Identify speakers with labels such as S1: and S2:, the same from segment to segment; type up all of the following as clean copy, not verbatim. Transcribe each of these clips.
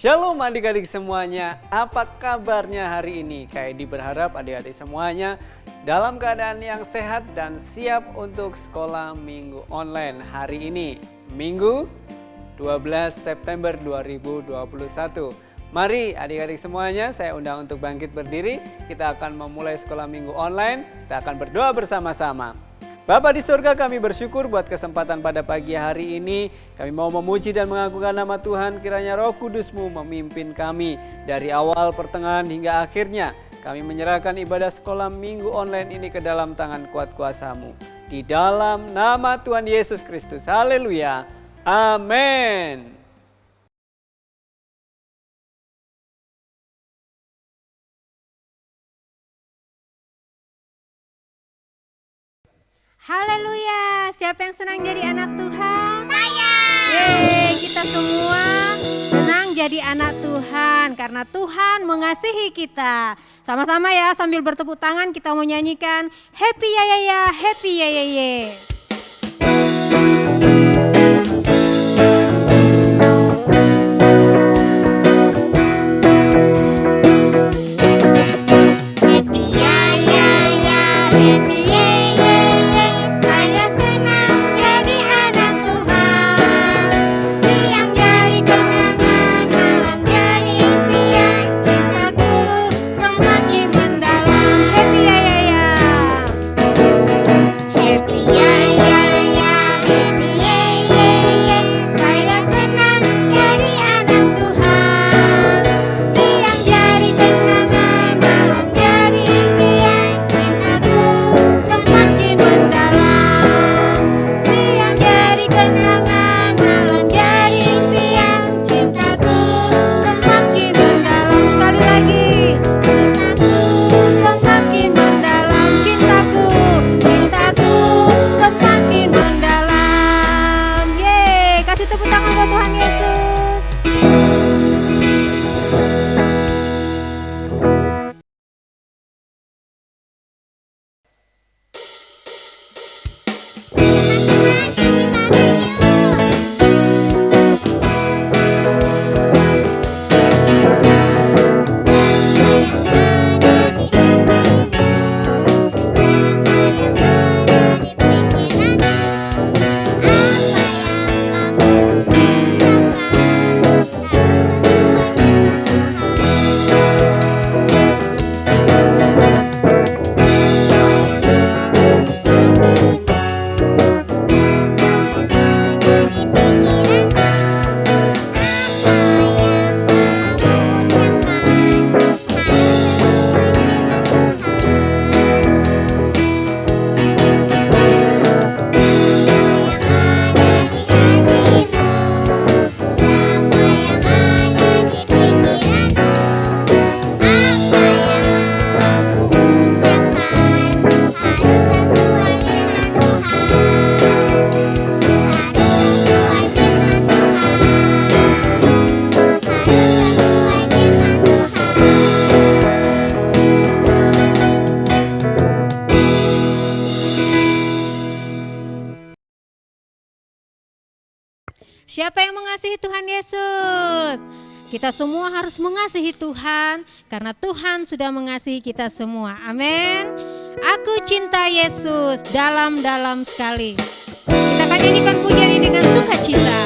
S1: Shalom adik-adik semuanya, apa kabarnya hari ini? Kayak berharap adik-adik semuanya dalam keadaan yang sehat dan siap untuk sekolah minggu online hari ini, Minggu 12 September 2021. Mari adik-adik semuanya, saya undang untuk bangkit berdiri. Kita akan memulai sekolah minggu online, kita akan berdoa bersama-sama. Bapa di surga, kami bersyukur buat kesempatan pada pagi hari ini. Kami mau memuji dan mengagungkan nama Tuhan, kiranya Roh Kudus-Mu memimpin kami dari awal, pertengahan hingga akhirnya. Kami menyerahkan ibadah sekolah minggu online ini ke dalam tangan kuat kuasa-Mu. Di dalam nama Tuhan Yesus Kristus, haleluya, amin.
S2: Haleluya, siapa yang senang jadi anak Tuhan?
S3: Saya.
S2: Yeay, kita semua senang jadi anak Tuhan karena Tuhan mengasihi kita. Sama-sama ya, sambil bertepuk tangan kita mau nyanyikan Happy Ya Ya Ya, Happy Ya Ya Ya. Siapa yang mengasihi Tuhan Yesus? Kita semua harus mengasihi Tuhan karena Tuhan sudah mengasihi kita semua. Amin. Aku cinta Yesus dalam-dalam sekali. Kita akan nyanyikan pujian ini dengan sukacita.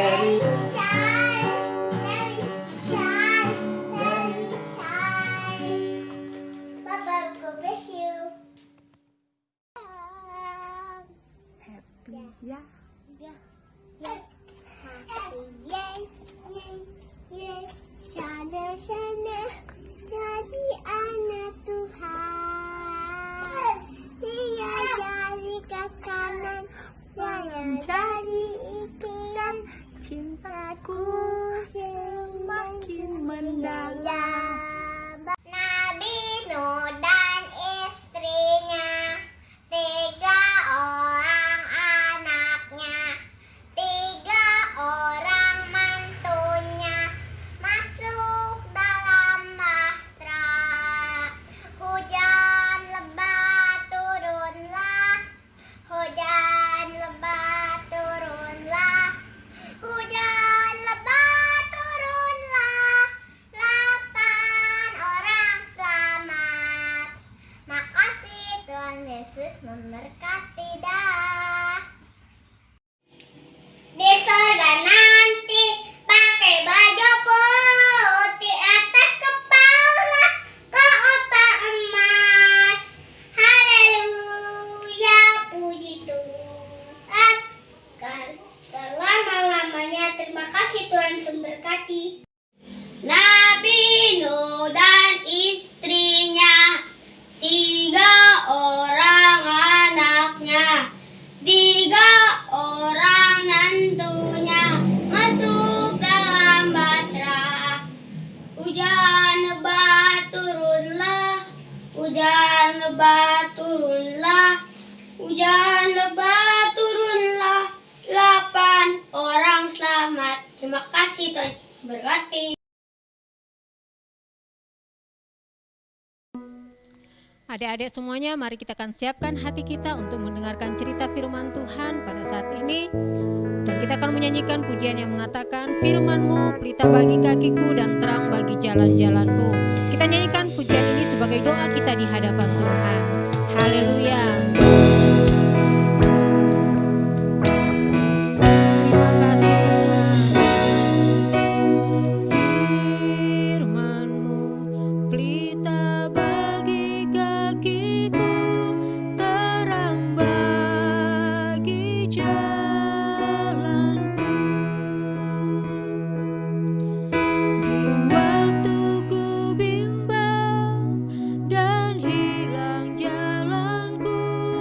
S1: let it
S3: shine, let it shine, let it shine. Papa, God bless you.
S4: Happy ya.
S3: Happy, yay, sana, sana, jadi anak Tuhan. Dia jadi kakanan, jangan jadi ikhlas.
S4: Cintaku
S3: Semakin
S4: mendalam.
S3: Nabi Nuh dan istrinya, 3 orang anaknya, 3 orang mantunya, masuk dalam bahtera. Hujan lebat turunlah, hujan lebat turunlah, hujan lebat turunlah. 8 orang selamat. Makasih Tuhan Yesus memberkati dah. Di sorga nanti pakai baju putih, atas kepala keotak emas. Haleluya, puji Tuhan selama-lamanya. Terima kasih Tuhan memberkati. Nabi Nuh dan istrinya, 3 orang anaknya, 3 orang nantunya, masuk dalam bahtera. Hujan lebat turunlah, hujan lebat turunlah, hujan lebat turunlah. 8 orang selamat. Terima kasih Tuhan berkati.
S2: Adik-adik semuanya, mari kita akan siapkan hati kita untuk mendengarkan cerita firman Tuhan pada saat ini. Dan kita akan menyanyikan pujian yang mengatakan, firman-Mu pelita bagi kakiku dan terang bagi jalan-jalanku. Kita nyanyikan pujian ini sebagai doa kita di hadapan Tuhan. Haleluya. Terima kasih Tuhan. Firman-Mu pelita bagi kakiku, terang bagi jalanku. Di waktu ku bimbang dan hilang jalanku,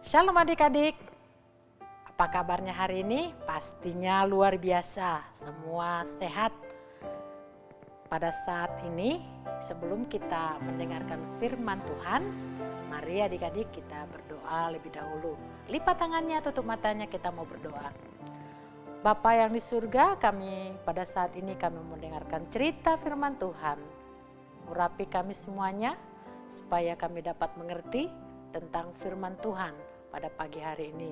S5: Shalom adik-adik. Apa kabarnya hari ini? Pastinya luar biasa. Semua sehat. Pada saat ini, sebelum kita mendengarkan firman Tuhan, mari adik-adik kita berdoa lebih dahulu. Lipat tangannya, tutup matanya, kita mau berdoa. Bapa yang di surga, kami pada saat ini kami mendengarkan cerita firman Tuhan. Urapi kami semuanya, supaya kami dapat mengerti tentang firman Tuhan pada pagi hari ini.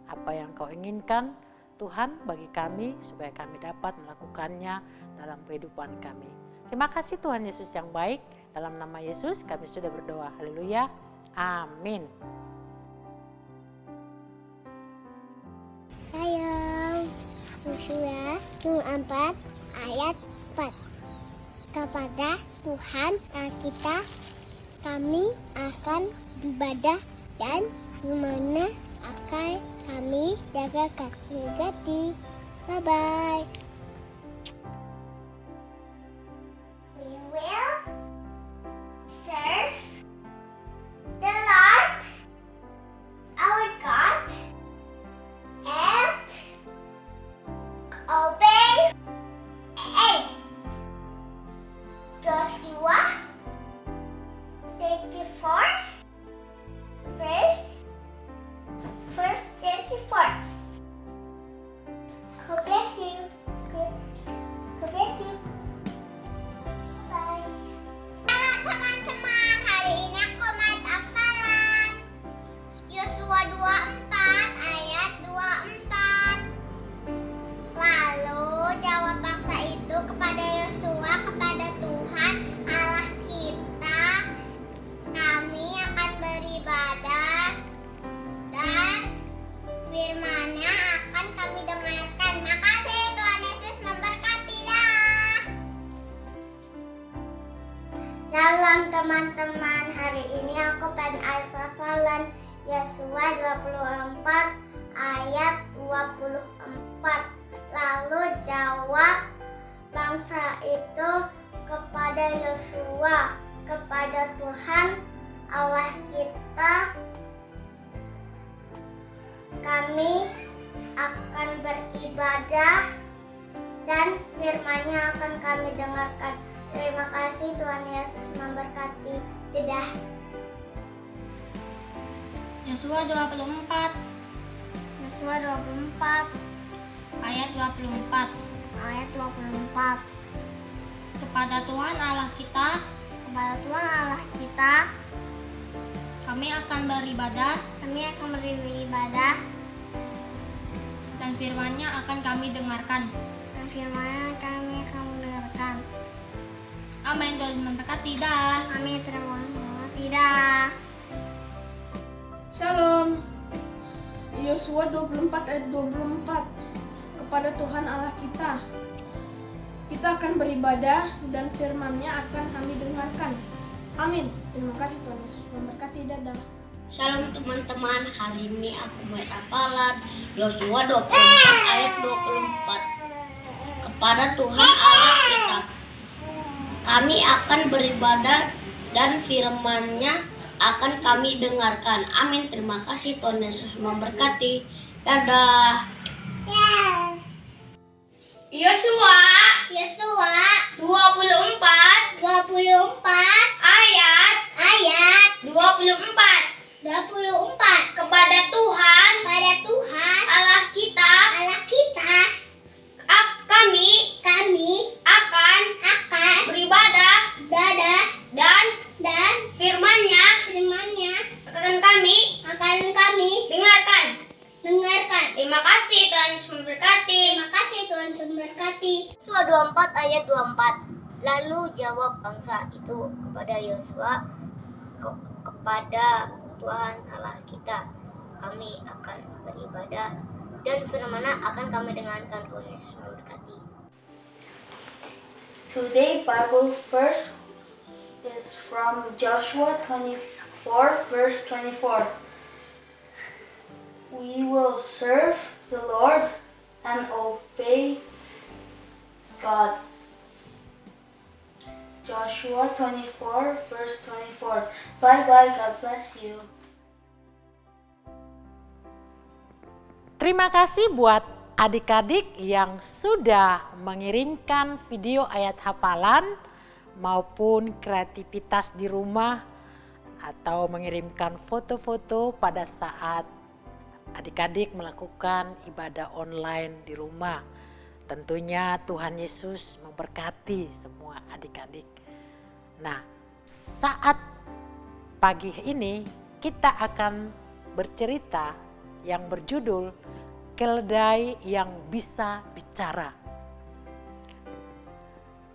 S5: Apa yang Kau inginkan Tuhan bagi kami supaya kami dapat melakukannya dalam kehidupan kami. Terima kasih Tuhan Yesus yang baik. Dalam nama Yesus kami sudah berdoa. Haleluya. Amin.
S4: Sayang, Yosua 4 ayat 4. Kepada Tuhan Allah kita, kami akan beribadah dan firman-Nya akan kami jagakan. Berkati. Bye-bye. We will serve the Lord our God and obey Joshua 24 verse 24. God bless you. God bless you. Bye. Halo teman-teman, hari ini aku mau hafalan Yosua 24 ayat 24. Lalu jawab bangsa itu kepada Yosua, kepada Tuhan Allah kita, kami akan beribadah dan firman-Nya akan kami dengarkan. Makasih, Tuhan Yesus memberkati dah. Shalom teman-teman, hari ini aku pengen ayat hafalan Yosua 24 ayat 24. Lalu jawab bangsa itu kepada Yosua, kepada Tuhan Allah kita, kami akan beribadah dan firman-Nya akan kami dengarkan. Terima kasih, Tuhan Yesus memberkati. Dadah.
S3: Yosua 24 ayat 24. Kepada Tuhan Allah kita, kami akan beribadah dan firman-Nya akan kami dengarkan. Amin. Tuhan memberkati dah.
S4: Amin. Terima kasih. Dah.
S6: Shalom. Yosua 24 ayat 24. Kepada Tuhan Allah kita akan beribadah dan firman-Nya akan kami dengarkan. Amin. Terima kasih, Tuhan Yesus memberkati. Dadah.
S3: Shalom teman-teman, hari ini aku mau hafalan Yosua 24 ayat 24. Kepada Tuhan Allah kita, kami akan beribadah dan firman-Nya akan kami dengarkan. Amin. Terima kasih, Tuhan Yesus memberkati. Dadah. Yosua 24 ayat 24. Kepada Tuhan Allah kita, kami akan beribadah dan firman-Nya akan kami dengarkan. Terima kasih, Tuhan Yesus memberkati. Yosua 24 ayat 24. Lalu jawab bangsa itu kepada Yosua, kepada Tuhan Allah kita, kami akan beribadah dan firman-Nya akan kami dengarkan. Tuhan Yesus memberkati.
S7: Today Bible verse is from Joshua 24 verse 24. We will serve the Lord and obey God. Joshua 24 verse 24. Bye bye. God bless you.
S5: Terima kasih buat adik-adik yang sudah mengirimkan video ayat hafalan maupun kreativitas di rumah atau mengirimkan foto-foto pada saat adik-adik melakukan ibadah online di rumah. Tentunya Tuhan Yesus memberkati semua adik-adik. Nah, saat pagi ini kita akan bercerita yang berjudul Keledai yang Bisa Bicara.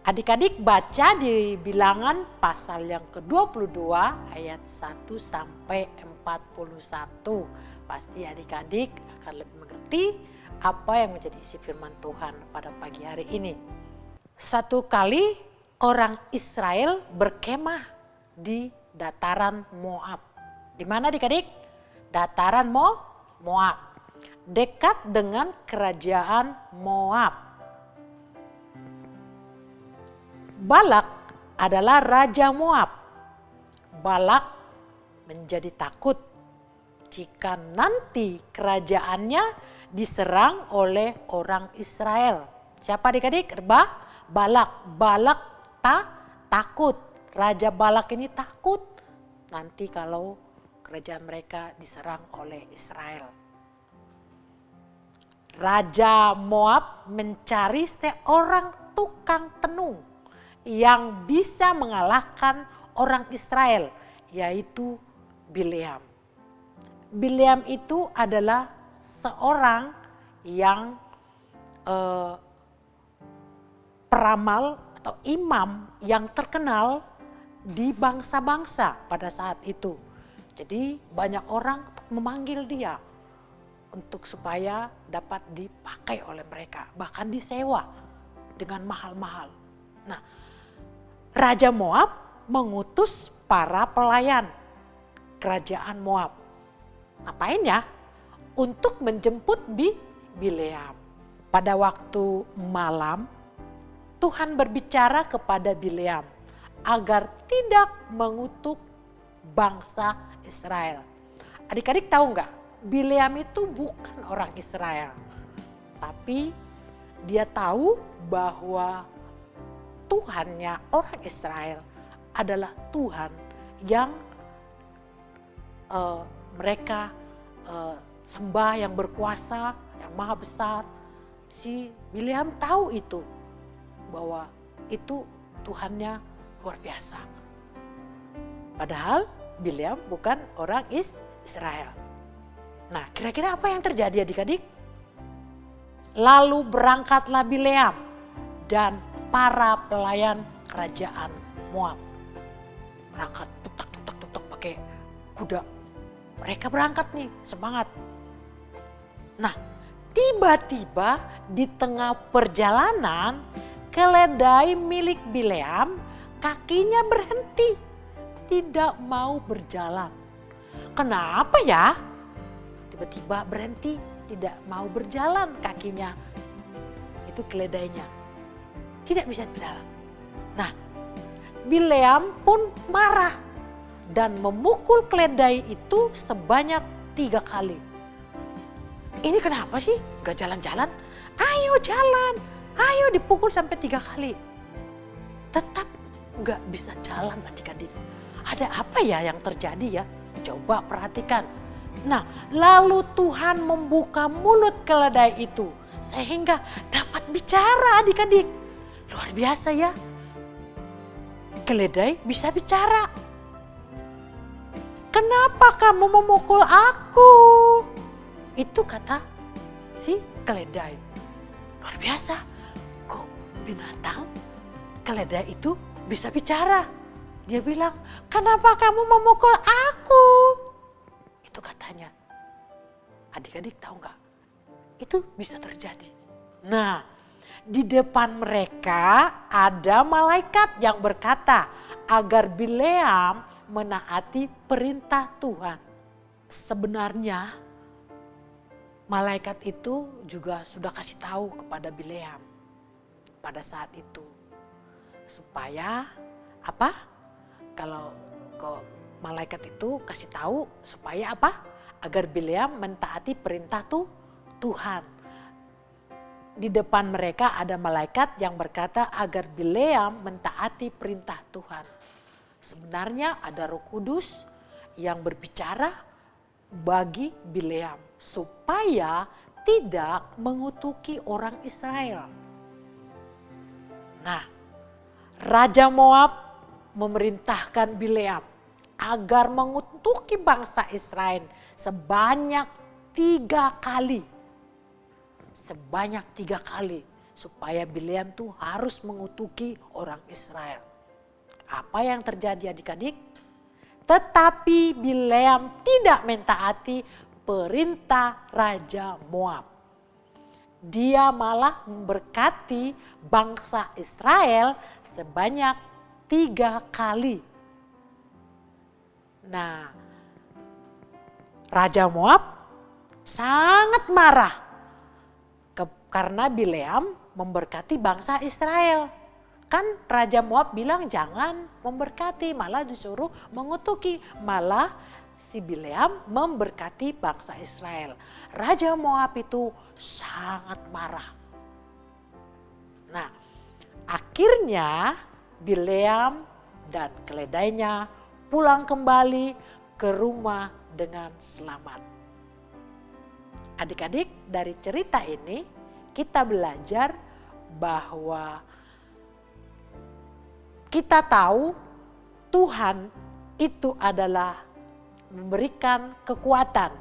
S5: Adik-adik baca di Bilangan pasal yang ke-22 ayat 1 sampai 41. Pasti adik-adik akan lebih mengerti apa yang menjadi isi firman Tuhan pada pagi hari ini. Satu kali orang Israel berkemah di dataran Moab. Di mana adik-adik? Dataran Moab. Dekat dengan kerajaan Moab. Balak adalah raja Moab. Balak menjadi takut jika nanti kerajaannya diserang oleh orang Israel. Siapa adik-adik? Balak. Balak takut. Raja Balak ini takut nanti kalau kerajaan mereka diserang oleh Israel. Raja Moab mencari seorang tukang tenung yang bisa mengalahkan orang Israel, yaitu Bileam. Bileam itu adalah seorang yang peramal atau imam yang terkenal di bangsa-bangsa pada saat itu. Jadi banyak orang memanggil dia untuk supaya dapat dipakai oleh mereka, bahkan disewa dengan mahal-mahal. Nah, Raja Moab mengutus para pelayan kerajaan Moab. Ngapain ya? Untuk menjemput Bileam. Pada waktu malam, Tuhan berbicara kepada Bileam agar tidak mengutuk bangsa Israel. Adik-adik tahu nggak? Bileam itu bukan orang Israel. Tapi dia tahu bahwa Tuhannya orang Israel adalah Tuhan yang mereka sembah, yang berkuasa, yang maha besar. Si Bileam tahu itu, bahwa itu Tuhannya luar biasa. Padahal Bileam bukan orang Israel. Nah, kira-kira apa yang terjadi adik-adik? Lalu berangkatlah Bileam dan para pelayan kerajaan Moab. Berangkat tuk pakai kuda. Mereka berangkat nih, semangat. Nah, tiba-tiba di tengah perjalanan, keledai milik Bileam kakinya berhenti, tidak mau berjalan. Kenapa ya? Tiba-tiba berhenti, tidak mau berjalan kakinya. Itu keledainya. Tidak bisa berjalan. Nah, Bileam pun marah dan memukul keledai itu sebanyak 3 kali. Ini kenapa sih gak jalan-jalan? Ayo jalan, ayo dipukul sampai 3 kali. Tetap gak bisa jalan adik-adik. Ada apa ya yang terjadi ya? Coba perhatikan. Nah, lalu Tuhan membuka mulut keledai itu sehingga dapat bicara adik-adik. Luar biasa ya. Keledai bisa bicara. Kenapa kamu memukul aku? Itu kata si keledai. Luar biasa. Kok binatang keledai itu bisa bicara? Dia bilang, kenapa kamu memukul aku? Itu katanya. Adik-adik tahu nggak? Itu bisa terjadi. Nah, di depan mereka ada malaikat yang berkata agar Bileam menaati perintah Tuhan. Sebenarnya malaikat itu juga sudah kasih tahu kepada Bileam pada saat itu. Supaya apa? Kalau malaikat itu kasih tahu supaya apa? Agar Bileam mentaati perintah Tuhan. Di depan mereka ada malaikat yang berkata agar Bileam mentaati perintah Tuhan. Sebenarnya ada Roh Kudus yang berbicara bagi Bileam supaya tidak mengutuki orang Israel. Nah, Raja Moab memerintahkan Bileam agar mengutuki bangsa Israel sebanyak 3 kali. Sebanyak 3 kali supaya Bileam tuh harus mengutuki orang Israel. Apa yang terjadi adik-adik? Tetapi Bileam tidak mentaati perintah Raja Moab. Dia malah memberkati bangsa Israel sebanyak 3 kali. Nah, Raja Moab sangat marah karena Bileam memberkati bangsa Israel. Kan Raja Moab bilang jangan memberkati, malah disuruh mengutuki. Malah si Bileam memberkati bangsa Israel. Raja Moab itu sangat marah. Nah, akhirnya Bileam dan keledainya pulang kembali ke rumah dengan selamat. Adik-adik, dari cerita ini kita belajar bahwa kita tahu Tuhan itu adalah memberikan kekuatan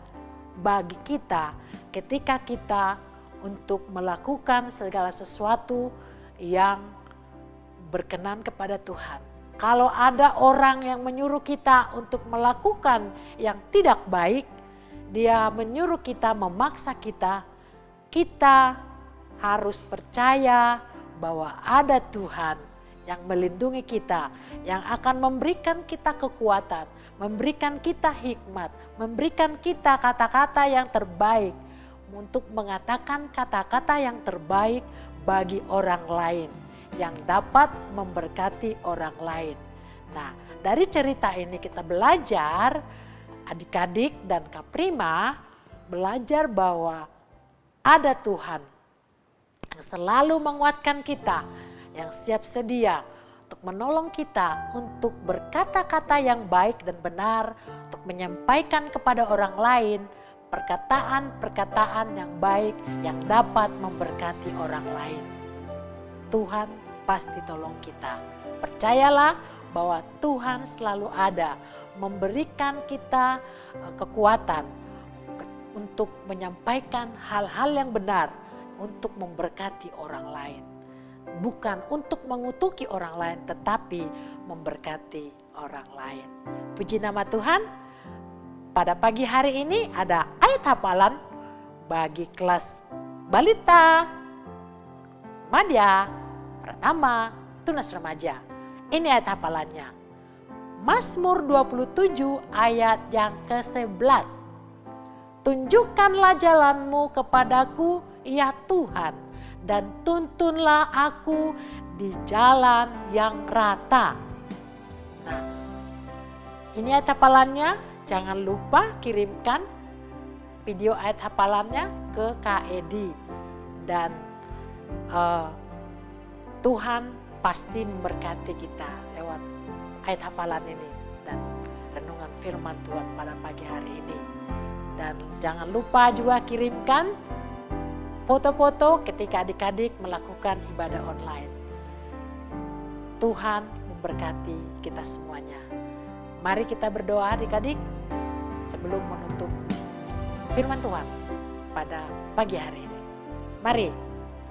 S5: bagi kita ketika kita untuk melakukan segala sesuatu yang berkenan kepada Tuhan. Kalau ada orang yang menyuruh kita untuk melakukan yang tidak baik, dia menyuruh kita, memaksa kita, kita harus percaya bahwa ada Tuhan yang melindungi kita, yang akan memberikan kita kekuatan, memberikan kita hikmat, memberikan kita kata-kata yang terbaik untuk mengatakan kata-kata yang terbaik bagi orang lain, yang dapat memberkati orang lain. Nah, dari cerita ini kita belajar, adik-adik dan Kak Prima belajar bahwa ada Tuhan yang selalu menguatkan kita, yang siap sedia untuk menolong kita untuk berkata-kata yang baik dan benar, untuk menyampaikan kepada orang lain perkataan-perkataan yang baik yang dapat memberkati orang lain. Tuhan pasti tolong kita. Percayalah bahwa Tuhan selalu ada memberikan kita kekuatan untuk menyampaikan hal-hal yang benar, untuk memberkati orang lain. Bukan untuk mengutuki orang lain, tetapi memberkati orang lain. Puji nama Tuhan. Pada pagi hari ini ada ayat hafalan bagi kelas balita, madya, pratama, tunas remaja. Ini ayat hafalannya. Mazmur 27 ayat yang ke-11. Tunjukkanlah jalanmu kepadaku, ya Tuhan, dan tuntunlah aku di jalan yang rata. Nah, ini ayat hafalannya. Jangan lupa kirimkan video ayat hafalannya ke Kak Edi. Dan Tuhan pasti memberkati kita lewat ayat hafalan ini dan renungan firman Tuhan pada pagi hari ini. Dan jangan lupa juga kirimkan foto-foto ketika adik-adik melakukan ibadah online. Tuhan memberkati kita semuanya. Mari kita berdoa adik-adik sebelum menutup firman Tuhan pada pagi hari ini. Mari,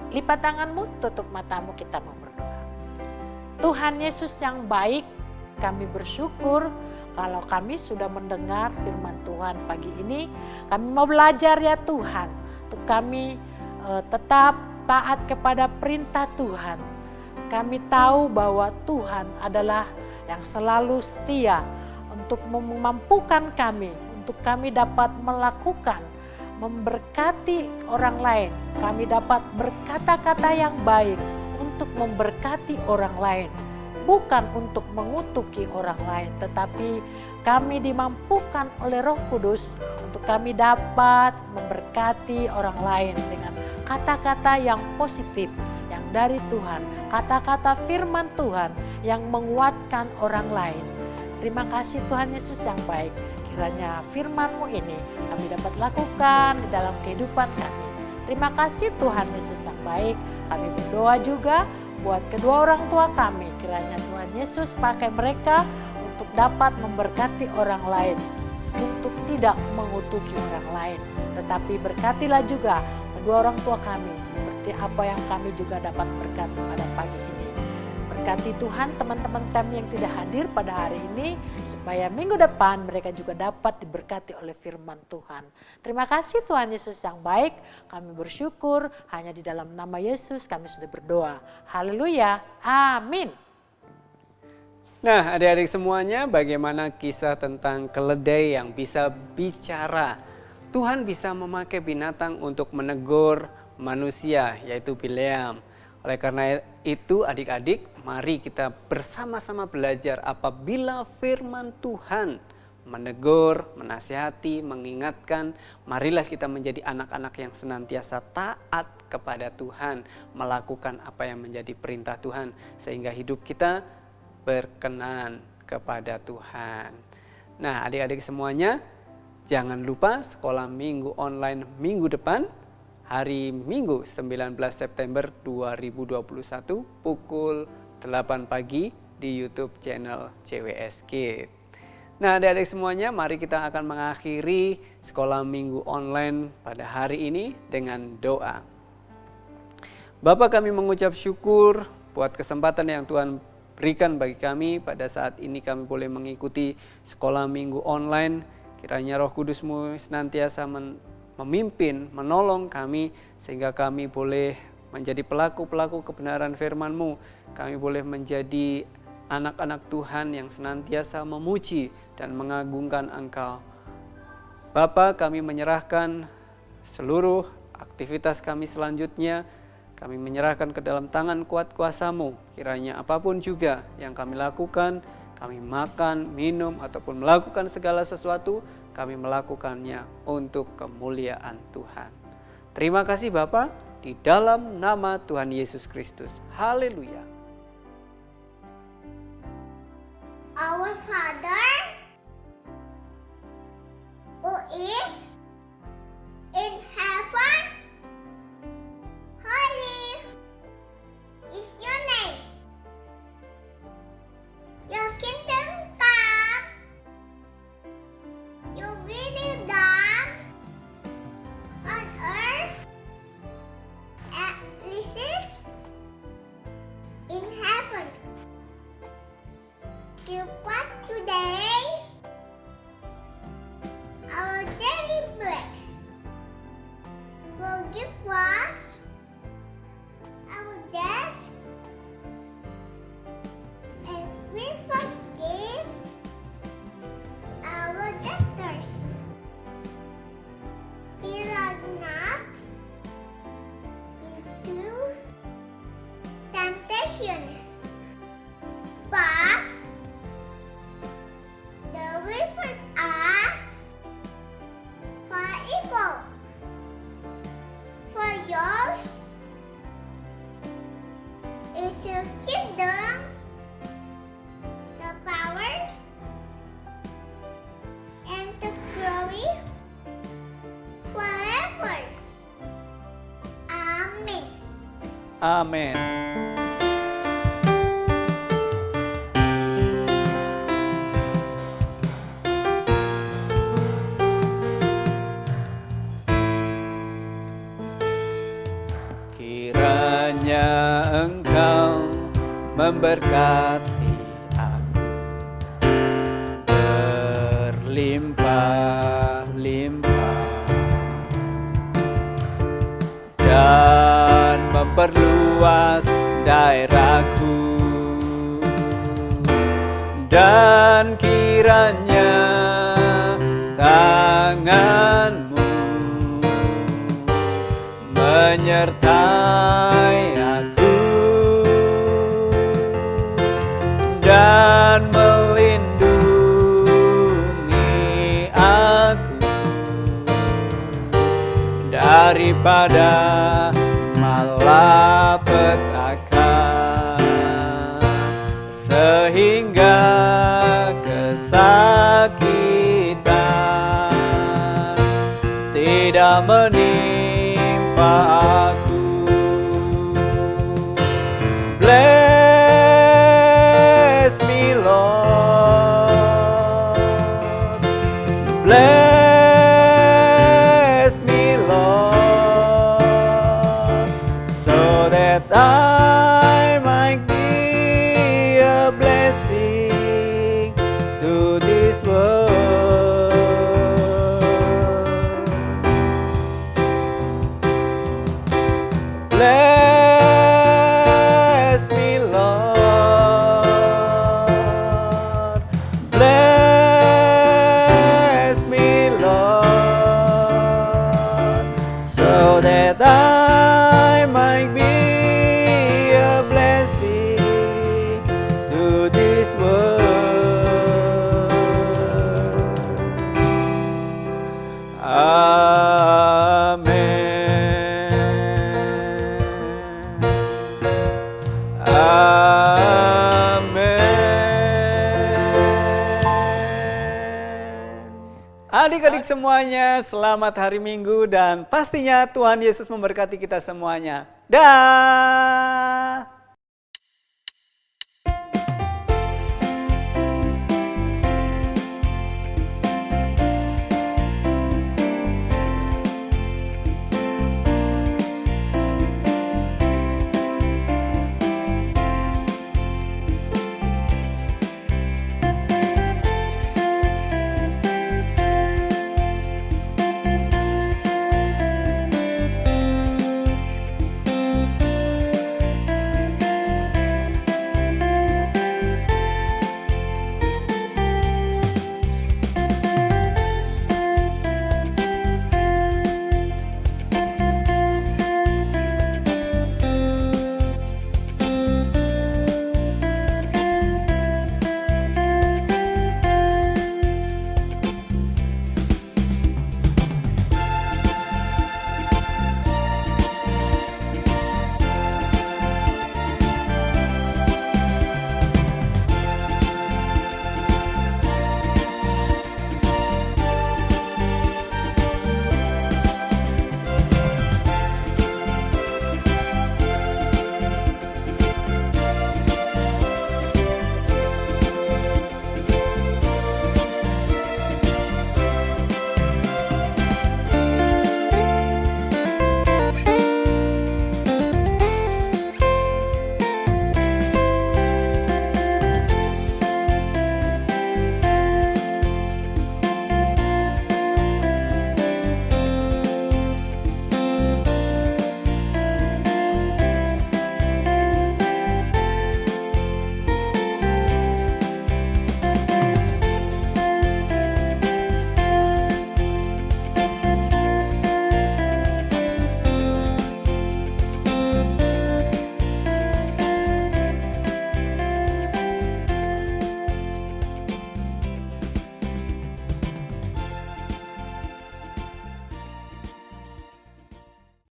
S5: lipat tanganmu, tutup matamu, kita mau berdoa. Tuhan Yesus yang baik, kami bersyukur kalau kami sudah mendengar firman Tuhan pagi ini. Kami mau belajar ya Tuhan, untuk kami tetap taat kepada perintah Tuhan. Kami tahu bahwa Tuhan adalah yang selalu setia untuk memampukan kami, untuk kami dapat melakukan, memberkati orang lain. Kami dapat berkata-kata yang baik untuk memberkati orang lain. Bukan untuk mengutuki orang lain, tetapi kami dimampukan oleh Roh Kudus untuk kami dapat memberkati orang lain dengan kata-kata yang positif, yang dari Tuhan, kata-kata firman Tuhan yang menguatkan orang lain. Terima kasih Tuhan Yesus yang baik, kiranya firman-Mu ini kami dapat lakukan di dalam kehidupan kami. Terima kasih Tuhan Yesus yang baik, kami berdoa juga buat kedua orang tua kami, kiranya Tuhan Yesus pakai mereka untuk dapat memberkati orang lain, untuk tidak mengutuki orang lain, tetapi berkatilah juga kedua orang tua kami seperti apa yang kami juga dapat berkati pada pagi ini. Berkati Tuhan teman-teman kami yang tidak hadir pada hari ini, supaya minggu depan mereka juga dapat diberkati oleh firman Tuhan. Terima kasih Tuhan Yesus yang baik, kami bersyukur hanya di dalam nama Yesus kami sudah berdoa. Haleluya, amin.
S1: Nah, adik-adik semuanya, bagaimana kisah tentang keledai yang bisa bicara? Tuhan bisa memakai binatang untuk menegur manusia, yaitu Bileam. Oleh karena itu, adik-adik, mari kita bersama-sama belajar apabila firman Tuhan menegur, menasihati, mengingatkan, marilah kita menjadi anak-anak yang senantiasa taat kepada Tuhan, melakukan apa yang menjadi perintah Tuhan, sehingga hidup kita berkenan kepada Tuhan. Nah, adik-adik semuanya, jangan lupa sekolah minggu online minggu depan, hari Minggu 19 September 2021 pukul 8 pagi di YouTube channel CWS Kids. Nah, adik-adik semuanya, mari kita akan mengakhiri sekolah minggu online pada hari ini dengan doa. Bapa, kami mengucap syukur buat kesempatan yang Tuhan berikan bagi kami pada saat ini kami boleh mengikuti sekolah minggu online. Kiranya Roh Kudus-Mu senantiasa memimpin, menolong kami sehingga kami boleh menjadi pelaku-pelaku kebenaran firman-Mu. Kami boleh menjadi anak-anak Tuhan yang senantiasa memuji dan mengagungkan Engkau. Bapa, kami menyerahkan seluruh aktivitas kami selanjutnya. Kami menyerahkan ke dalam tangan kuat kuasa-Mu. Kiranya apapun juga yang kami lakukan, kami makan, minum, ataupun melakukan segala sesuatu, kami melakukannya untuk kemuliaan Tuhan. Terima kasih Bapa, di dalam nama Tuhan Yesus Kristus. Haleluya.
S4: Our Father who is in heaven, holy is your name. Your kingdom come, your will be done on earth as it is in heaven. Give us today our daily bread. Forgive us our debts as we forgive our debtors. Lead us not into temptation, but deliver us from evil. For yours is the kingdom, the power, and the glory forever. Amen.
S1: Amin. Kiranya Engkau memberkati aku berlimpah-limpah dan memperluas daerahku, dan kiranya tangan-Mu menyertai aku dan melindungi pada malapetaka, sehingga kesakitan tidak menimpa aku. Bless me Lord, bless me Lord, so that I might be a blessing to this world. Bless me Lord, bless me Lord, so that I might be a blessing to this world. Amen. Adik-adik semuanya, selamat hari Minggu dan pastinya Tuhan Yesus memberkati kita semuanya. Dah.